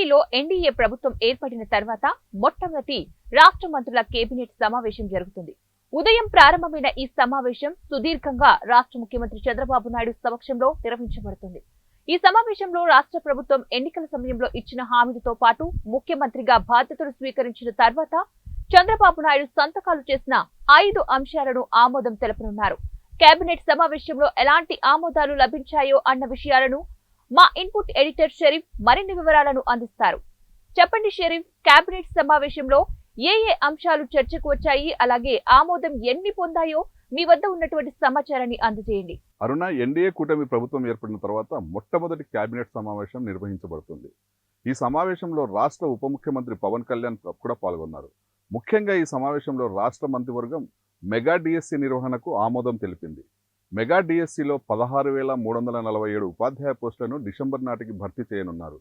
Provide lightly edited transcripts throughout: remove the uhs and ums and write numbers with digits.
ఏపీలో ఎన్డీఏ ప్రభుత్వం ఏర్పడిన తర్వాత మొట్టమొదటి రాష్ట్ర మంత్రుల కేబినెట్ సమావేశం జరుగుతుంది. ఉదయం ప్రారంభమైన ఈ సమావేశం సుదీర్ఘంగా రాష్ట్ర ముఖ్యమంత్రి చంద్రబాబు నాయుడు సమక్షంలో నిర్వహించబడుతుంది. ఈ సమావేశంలో రాష్ట్ర ప్రభుత్వం ఎన్నికల సమయంలో ఇచ్చిన హామీలతో పాటు ముఖ్యమంత్రిగా బాధ్యతలు స్వీకరించిన తర్వాత చంద్రబాబు నాయుడు సంతకాలు చేసిన 5 అంశాలను ఆమోదం తెలపనున్నారు. కేబినెట్ సమావేశంలో ఎలాంటి ఆమోదాలు లభించాయో అన్న విషయాలను మా ఇన్పుట్ ఎడిటర్ షరీఫ్ మరిన్ని వివరాలను అందిస్తారు. చెప్పండి షరీఫ్, కేబినెట్ సమావేశంలో ఏ అంశాలు చర్చకు వచ్చాయి, అలాగే ఆమోదం ఎన్ని పొందాయో మీ వద్ద ఉన్నటువంటి సమాచారాన్ని అందజేయండి. అరుణ, ఎన్డీఏ కూటమి ప్రభుత్వం ఏర్పడిన తర్వాత మొట్టమొదటి కేబినెట్ సమావేశం నిర్వహించబడుతుంది. ఈ సమావేశంలో రాష్ట్ర ఉప ముఖ్యమంత్రి పవన్ కళ్యాణ్ కూడా పాల్గొన్నారు. ముఖ్యంగా ఈ సమావేశంలో రాష్ట్ర మంత్రివర్గం మెగా డిఎస్సి నిర్వహణకు ఆమోదం తెలిపింది. మెగా డిఎస్సిలో 16,347 ఉపాధ్యాయ పోస్టులను డిసెంబర్ నాటికి భర్తీ చేయనున్నారు.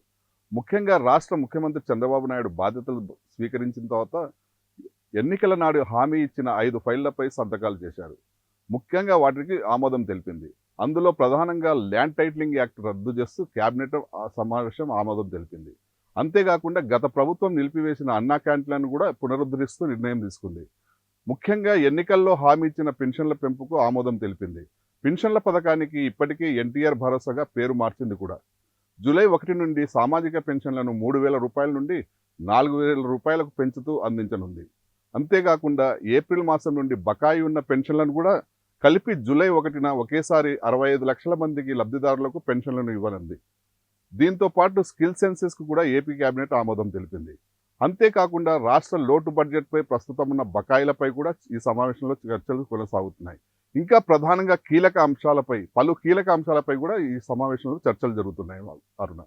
ముఖ్యంగా రాష్ట్ర ముఖ్యమంత్రి చంద్రబాబు నాయుడు బాధ్యతలు స్వీకరించిన తర్వాత ఎన్నికల నాడు హామీ ఇచ్చిన 5 ఫైళ్లపై సంతకాలు చేశారు. ముఖ్యంగా వాటికి ఆమోదం తెలిపింది. అందులో ప్రధానంగా ల్యాండ్ టైటిలింగ్ యాక్ట్ రద్దు చేస్తూ కేబినెట్ సమావేశం ఆమోదం తెలిపింది. అంతేకాకుండా గత ప్రభుత్వం నిలిపివేసిన అన్నా క్యాంటీన్లను కూడా పునరుద్ధరిస్తూ నిర్ణయం తీసుకుంది. ముఖ్యంగా ఎన్నికల్లో హామీ ఇచ్చిన పెన్షన్ల పెంపుకు ఆమోదం తెలిపింది. పెన్షన్ల పథకానికి ఇప్పటికే ఎన్టీఆర్ భరోసాగా పేరు మార్చింది కూడా. జూలై 1 నుండి సామాజిక పెన్షన్లను 3,000 రూపాయల నుండి 4,000 రూపాయలకు పెంచుతూ అందించనుంది. అంతేకాకుండా ఏప్రిల్ మాసం నుండి బకాయి ఉన్న పెన్షన్లను కూడా కలిపి జూలై 1న ఒకేసారి 65 లక్షల మందికి లబ్ధిదారులకు పెన్షన్లను ఇవ్వనుంది. దీంతో పాటు స్కిల్ సెన్సెస్కు కూడా ఏపీ కేబినెట్ ఆమోదం తెలిపింది. అంతేకాకుండా రాష్ట్ర లోటు బడ్జెట్పై ప్రస్తుతం ఉన్న బకాయిలపై కూడా ఈ సమావేశంలో చర్చలు కొనసాగుతున్నాయి. ఇంకా ప్రధానంగా పలు కీలక అంశాలపై కూడా ఈ సమావేశంలో చర్చలు జరుగుతున్నాయి. అరుణ.